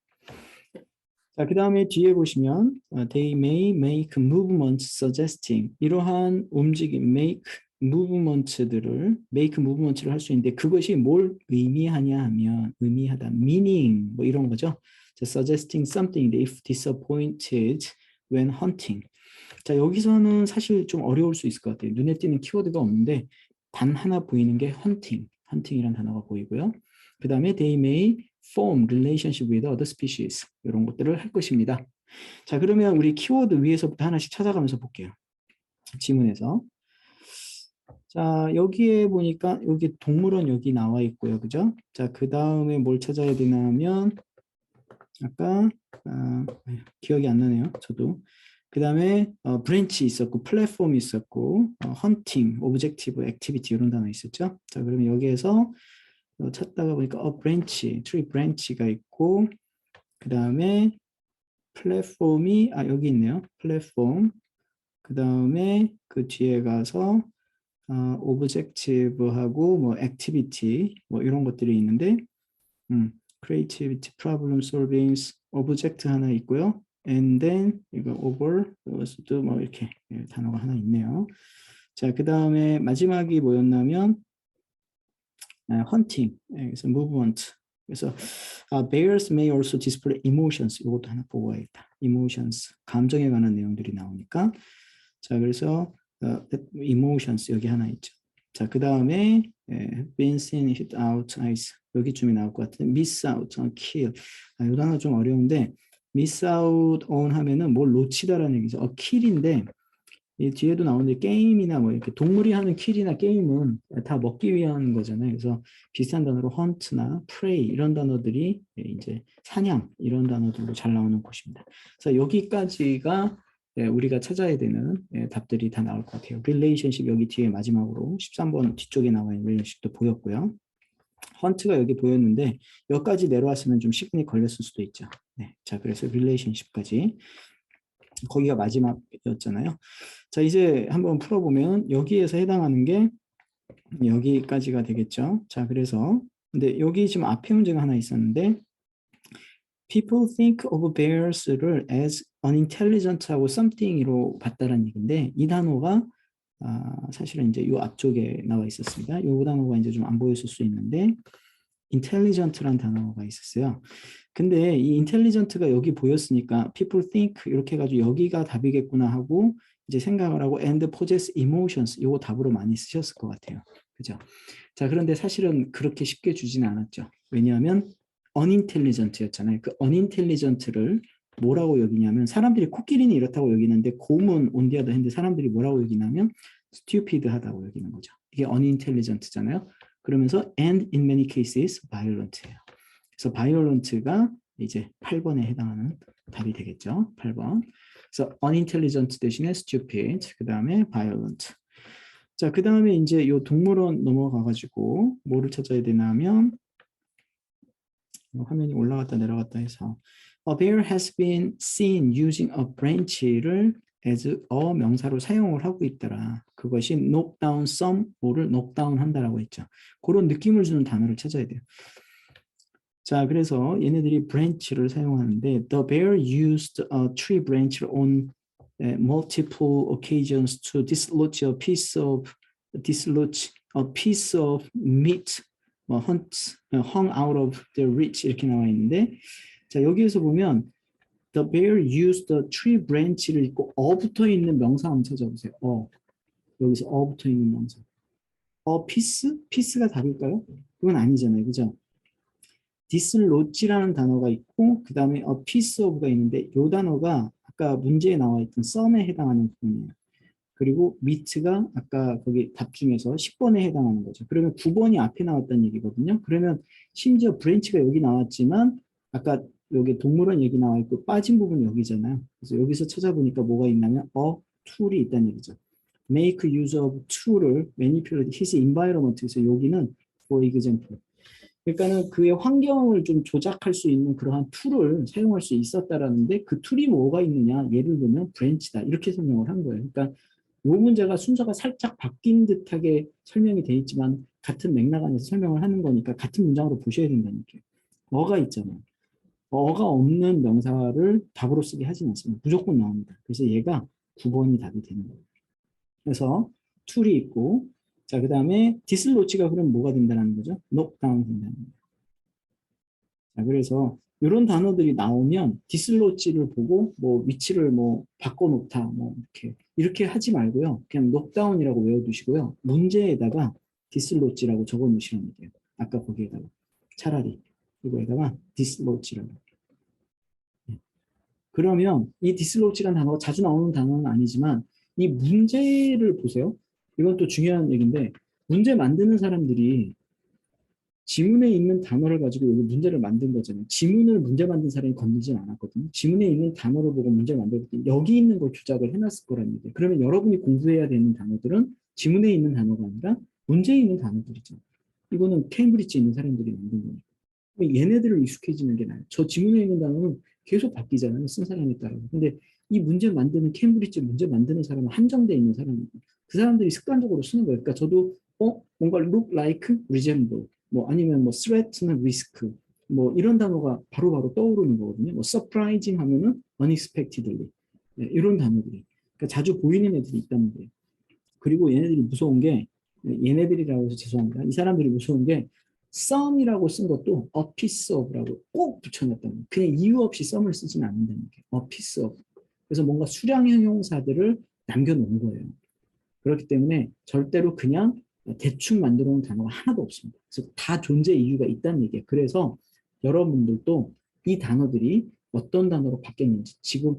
자, 그 다음에 뒤에 보시면 they may make movements suggesting 이러한 움직임 make movements를 할 수 있는데 그것이 뭘 의미하냐 하면 의미하다 meaning 뭐 이런 거죠. 자, suggesting something if disappointed when hunting. 자, 여기서는 사실 좀 어려울 수 있을 것 같아요. 눈에 띄는 키워드가 없는데 단 하나 보이는 게 hunting이라는 단어가 보이고요. 그 다음에 they may form relationship with other species 이런 것들을 할 것입니다. 자, 그러면 우리 키워드 위에서부터 하나씩 찾아가면서 볼게요. 지문에서. 자, 여기에 보니까 여기 동물원 여기 나와 있고요. 그죠? 자, 그 다음에 뭘 찾아야 되냐면 아까 기억이 안 나네요. 저도. 그 다음에 브랜치 있었고 플랫폼 있었고 헌팅, 오브젝티브, 액티비티 이런 단어 있었죠. 자, 그러면 여기에서 찾다가 보니까 브랜치, 트리 브랜치가 있고 그 다음에 플랫폼이 여기 있네요. 플랫폼. 그 다음에 그 뒤에 가서 오브젝티브하고 뭐 액티비티 뭐 이런 것들이 있는데 creativity, problem solving, 오브젝트 하나 있고요. and then 이거 over 또 뭐 이렇게 단어가 하나 있네요. 자, 그 다음에 마지막이 뭐였냐면 hunting, 그래서 movement. 그래서 bears may also display emotions. 이것도 하나 보고 가야겠다. emotions, 감정에 관한 내용들이 나오니까. 자, 그래서 emotions 여기 하나 있죠. 자, 그 다음에 been seen, hit out, ice 여기쯤이 나올 것 같은데 miss out on kill. 이 단어 좀 어려운데 miss out on 하면은 뭘 놓치다라는 얘기죠. kill인데 이 뒤에도 나오는데 게임이나 뭐 이렇게 동물이 하는 킬이나 게임은 다 먹기 위한 거잖아요. 그래서 비슷한 단어로 hunt나 prey 이런 단어들이 이제 사냥 이런 단어들로 잘 나오는 곳입니다. 그래서 여기까지가 우리가 찾아야 되는 답들이 다 나올 것 같아요. relationship 여기 뒤에 마지막으로 13번 뒤쪽에 나와 있는 relationship도 보였고요. 헌트가 여기 보였는데 여기까지 내려왔으면 좀 시간이 걸렸을 수도 있죠. 네, 자, 그래서 relationship까지 거기가 마지막이었잖아요. 자, 이제 한번 풀어보면 여기에서 해당하는 게 여기까지가 되겠죠. 자, 그래서 근데 여기 지금 앞에 문제가 하나 있었는데 people think of bears를 as unintelligent하고 something으로 봤다는 얘기인데 이 단어가 사실은 이제 이 앞쪽에 나와 있었습니다. 이 단어가 이제 좀 안 보였을 수 있는데 intelligent라는 단어가 있었어요. 근데 이 intelligent가 여기 보였으니까 people think 이렇게 해가지고 여기가 답이겠구나 하고 이제 생각을 하고 and possess emotions 이거 답으로 많이 쓰셨을 것 같아요. 그죠? 자, 그런데 사실은 그렇게 쉽게 주지는 않았죠. 왜냐하면 unintelligent였잖아요. 그 unintelligent를 뭐라고 여기냐면 사람들이 코끼리는 이렇다고 여기는데 곰은 on the other hand 사람들이 뭐라고 여기냐면 stupid하다고 여기는 거죠. 이게 unintelligent잖아요. 그러면서 and in many cases violent예요. 그래서 violent가 이제 8번에 해당하는 답이 되겠죠. 8번. 그래서 unintelligent 대신에 stupid, 그 다음에 violent. 자, 그 다음에 이제 요 동물원 넘어가가지고 뭐를 찾아야 되냐면 화면이 올라갔다 내려갔다 해서 A bear has been seen using a branch를 as a 명사로 사용을 하고 있더라. 그것이 knock down some, 뭐를 knock down 한다라고 했죠. 그런 느낌을 주는 단어를 찾아야 돼요. 자, 그래서 얘네들이 branch를 사용하는데 the bear used a tree branch on multiple occasions to dislodge a piece of meat hung out of the reach 이렇게 나와 있는데 자, 여기에서 보면 the bear used the tree branch를 읽고 붙어 있는 명사 한번 찾아보세요. 여기서 붙어 있는 명사. piece가 답일까요? 그건 아니잖아요. 그죠? dislodge라는 단어가 있고 그 다음에 a piece of가 있는데 이 단어가 아까 문제에 나와 있던 some에 해당하는 부분이에요. 그리고 meat가 아까 거기 답 중에서 10번에 해당하는 거죠. 그러면 9번이 앞에 나왔다는 얘기거든요. 그러면 심지어 branch가 여기 나왔지만 아까 여기 동물원 얘기 나와 있고 빠진 부분이 여기잖아요. 그래서 여기서 찾아보니까 뭐가 있냐면 tool이 있다는 얘기죠. make use of tool을 manipulate his environment. 그래서 여기는 for example. 그러니까는 그의 환경을 좀 조작할 수 있는 그러한 툴을 사용할 수 있었다라는데 그 툴이 뭐가 있느냐? 예를 들면 브랜치다 이렇게 설명을 한 거예요. 그러니까 이 문제가 순서가 살짝 바뀐 듯하게 설명이 돼 있지만 같은 맥락 안에서 설명을 하는 거니까 같은 문장으로 보셔야 된다니까요. 어가 있잖아요. 어가 없는 명사를 답으로 쓰게 하진 않습니다. 무조건 나옵니다. 그래서 얘가 9번이 답이 되는 거예요. 그래서 툴이 있고 자, 그 다음에 디슬로치가 그럼 뭐가 된다는 거죠? 녹다운 된다는 거예요. 자, 그래서 이런 단어들이 나오면 디슬로치를 보고 뭐 위치를 뭐 바꿔놓다 뭐 이렇게 하지 말고요. 그냥 녹다운이라고 외워두시고요. 문제에다가 디슬로치라고 적어놓으시면 돼요. 아까 거기에다가 차라리 이거에다가 디슬로치라고. 그러면 이 디슬로치라는 단어가 자주 나오는 단어는 아니지만 이 문제를 보세요. 이건 또 중요한 얘기인데 문제 만드는 사람들이 지문에 있는 단어를 가지고 여기 문제를 만든 거잖아요. 지문을 문제 만든 사람이 건들진 않았거든요. 지문에 있는 단어를 보고 문제를 만들었더니 여기 있는 걸 조작을 해놨을 거란 얘기예요. 그러면 여러분이 공부해야 되는 단어들은 지문에 있는 단어가 아니라 문제에 있는 단어들이죠. 이거는 케임브리지에 있는 사람들이 만든 거니까. 얘네들을 익숙해지는 게 나아요. 저 지문에 있는 단어는 계속 바뀌잖아요. 쓴 사람에 따라. 근데 이 문제 만드는 케임브리지 문제 만드는 사람은 한정되어 있는 사람이고 그 사람들이 습관적으로 쓰는 거예요. 그러니까 저도 뭔가 look like, resemble 뭐 아니면 뭐 threat나 risk 뭐 이런 단어가 바로바로 떠오르는 거거든요. 뭐 surprising 하면은 unexpectedly 네, 이런 단어들이 그러니까 자주 보이는 애들이 있다는 거예요. 그리고 얘네들이 무서운 게 얘네들이라고 해서 죄송합니다. 이 사람들이 무서운 게 썸이라고 쓴 것도 a piece of라고 꼭 붙여놨다는 거예요. 그냥 이유 없이 썸을 쓰지는 않는다는 게 a piece of. 그래서 뭔가 수량형 형사들을 남겨놓은 거예요. 그렇기 때문에 절대로 그냥 대충 만들어 놓은 단어가 하나도 없습니다. 그래서 다 존재 이유가 있다는 얘기예요. 그래서 여러분들도 이 단어들이 어떤 단어로 바뀌었는지 지금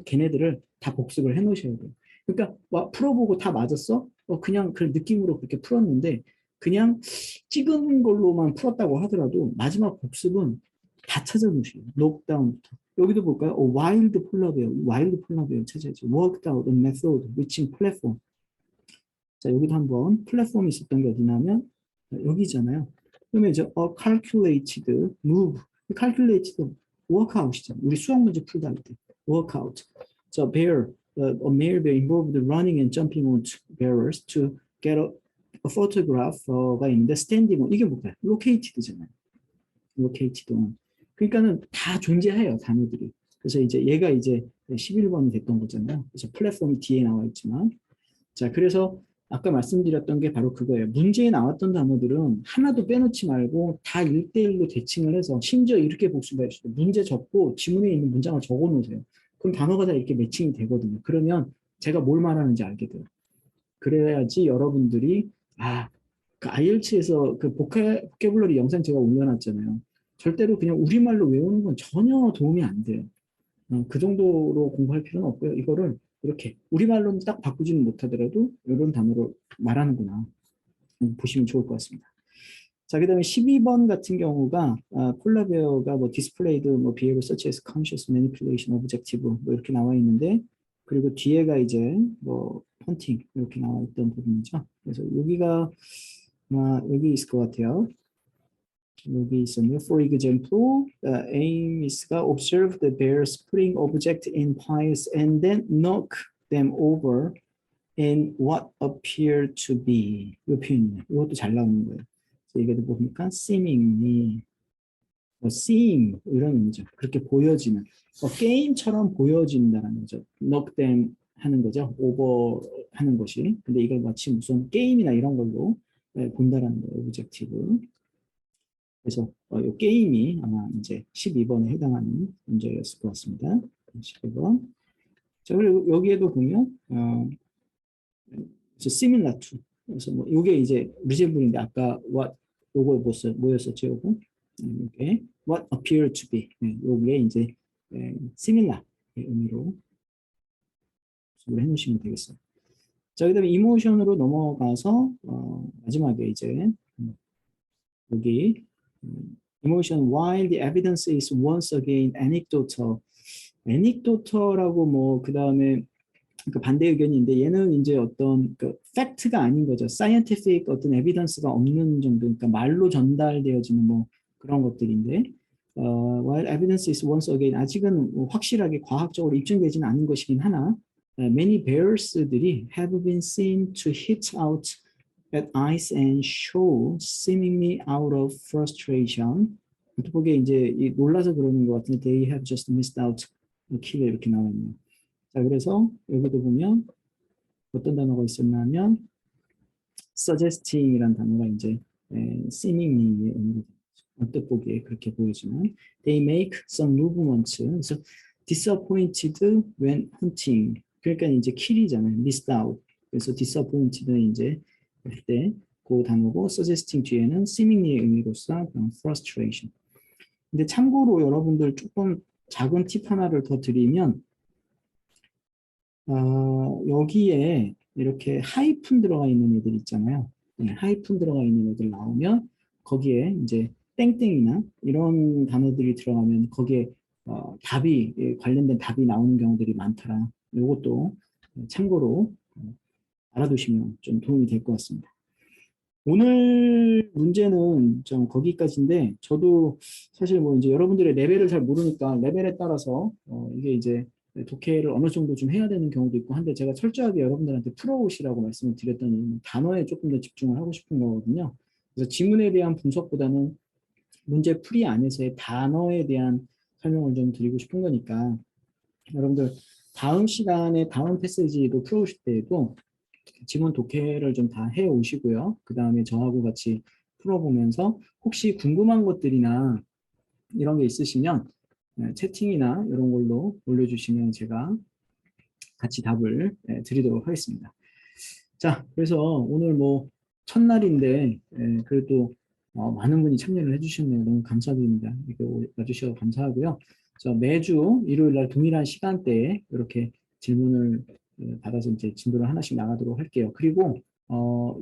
걔네들을 다 복습을 해 놓으셔야 돼요. 그러니까 풀어보고 다 맞았어? 그냥 그 느낌으로 그렇게 풀었는데 그냥 찍은 걸로만 풀었다고 하더라도 마지막 복습은 다 찾아놓으셔요. 녹다운부터. 여기도 볼까요? 와일드 폴라베어. 와일드 폴라베어 찾아야죠. worked out a method reaching platform. 자, 여기도 한번 플랫폼이 있었던 게 어디냐면 여기잖아요. 그러면 이제 calculated move, calculated workout이잖아요. 우리 수학 문제 풀다 할 때 workout. 자, bear, a male bear involved running and jumping on bearers to get a photograph가 있는데 standing on 이게 뭐야? located잖아요. located on. 그러니까는 다 존재해요 단어들이. 그래서 이제 얘가 이제 11번이 됐던 거잖아요. 그래서 플랫폼이 뒤에 나와 있지만 자, 그래서 아까 말씀드렸던 게 바로 그거예요. 문제에 나왔던 단어들은 하나도 빼놓지 말고 다 1대1로 대칭을 해서 심지어 이렇게 복습할 수도 문제 적고 지문에 있는 문장을 적어 놓으세요. 그럼 단어가 다 이렇게 매칭이 되거든요. 그러면 제가 뭘 말하는지 알게 돼요. 그래야지 여러분들이 그 IELTS에서 그 보캐블러리 영상 제가 올려놨잖아요. 절대로 그냥 우리말로 외우는 건 전혀 도움이 안 돼요. 그 정도로 공부할 필요는 없고요. 이거를 이렇게 우리말로는 딱 바꾸지는 못하더라도 이런 단어로 말하는구나 보시면 좋을 것 같습니다. 자, 그 다음에 12번 같은 경우가 폴라베어가 뭐 displayed 뭐 behavior such as conscious manipulation, objective 뭐 이렇게 나와 있는데 그리고 뒤에가 이제 뭐 hunting 이렇게 나와 있던 부분이죠. 그래서 여기가 여기 있을 것 같아요. 여기 있었네요. For example, aim is가 observe the bears putting object in piles and then knock them over in what appear to be. 이 표현이네요. 이것도 잘 나오는 거예요. 이게도 보니까 seemingly, seem 이런 의미죠. 그렇게 보여지는, 게임처럼 보여진다는 거죠. knock them 하는 거죠. over 하는 것이. 근데 이걸 마치 무슨 게임이나 이런 걸로 본다라는 거예요. 오브젝티브. 그래서 이 게임이 아마 이제 12번에 해당하는 문제였을 것 같습니다. 12번. 자, 그리고 여기에도 보면 similar to. 그래서 뭐 이게 이제 resemble인데 아까 what 요거 뭐였었죠? 요거 이게 what appear to be. 요게 이제 similar 의미로 해놓으시면 되겠어요. 자, 그다음에 이모션으로 넘어가서 마지막에 이제 여기 emotion while the evidence is once again anecdotal. anecdotal라고 뭐 그 다음에 그 반대 의견인데 얘는 이제 어떤 그 팩트가 아닌 거죠. 사이언티픽 어떤 에비던스가 없는 정도, 그러니까 말로 전달되어지는 뭐 그런 것들인데, while evidence is once again 아직은 뭐 확실하게 과학적으로 입증되지는 않은 것이긴 하나, many bears들이 have been seen to hit out at ice and show seemingly out of frustration. 보기에 이제 놀라서 그러는 것 같은데 they have just missed out a kill 이렇게 나와 있네요. 자, 그래서 여기도 보면 어떤 단어가 있었냐면 suggesting이라는 단어가 이제 seemingly의 의미가 언뜻 보기에 그렇게 보여지면 they make some movements. 그래서 disappointed when hunting. 그러니까 이제 kill이잖아요. missed out. 그래서 disappointed는 이제 그때 그 단어고 suggesting 뒤에는 seemingly의 의미로서 frustration. 근데 참고로 여러분들 조금 작은 팁 하나를 더 드리면 여기에 이렇게 하이픈 들어가 있는 애들 있잖아요. 네, 하이픈 들어가 있는 애들 나오면 거기에 이제 땡땡이나 이런 단어들이 들어가면 거기에 답이 관련된 답이 나오는 경우들이 많더라. 이것도 참고로 알아두시면 좀 도움이 될 것 같습니다. 오늘 문제는 좀 거기까지인데 저도 사실 뭐 이제 여러분들의 레벨을 잘 모르니까 레벨에 따라서 이게 이제 독해를 어느 정도 좀 해야 되는 경우도 있고 한데 제가 철저하게 여러분들한테 풀어오시라고 말씀을 드렸더니 단어에 조금 더 집중을 하고 싶은 거거든요. 그래서 지문에 대한 분석보다는 문제 풀이 안에서의 단어에 대한 설명을 좀 드리고 싶은 거니까 여러분들 다음 시간에 다음 패시지도 풀어오실 때에도 지문 독해를 좀 다 해 오시고요. 그 다음에 저하고 같이 풀어보면서 혹시 궁금한 것들이나 이런 게 있으시면 채팅이나 이런 걸로 올려주시면 제가 같이 답을 드리도록 하겠습니다. 자, 그래서 오늘 뭐 첫날인데 그래도 많은 분이 참여를 해주셨네요. 너무 감사드립니다. 이렇게 와주셔서 감사하고요. 자, 매주 일요일 날 동일한 시간대에 이렇게 질문을 받아서 이제 진도를 하나씩 나가도록 할게요. 그리고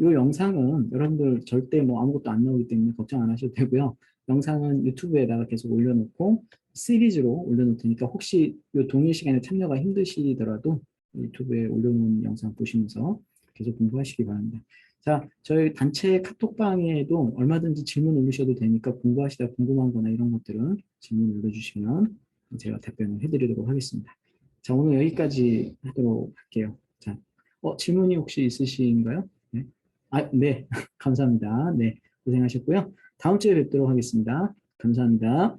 이 영상은 여러분들 절대 뭐 아무것도 안 나오기 때문에 걱정 안 하셔도 되고요. 영상은 유튜브에다가 계속 올려놓고 시리즈로 올려놓을 테니까 혹시 이 동일 시간에 참여가 힘드시더라도 유튜브에 올려놓은 영상 보시면서 계속 공부하시기 바랍니다. 자, 저희 단체 카톡방에도 얼마든지 질문 올리셔도 되니까 공부하시다 궁금한 거나 이런 것들은 질문 올려주시면 제가 답변을 해드리도록 하겠습니다. 자, 오늘 여기까지 하도록 할게요. 자, 질문이 혹시 있으신가요? 네. 네. 감사합니다. 네. 고생하셨고요. 다음 주에 뵙도록 하겠습니다. 감사합니다.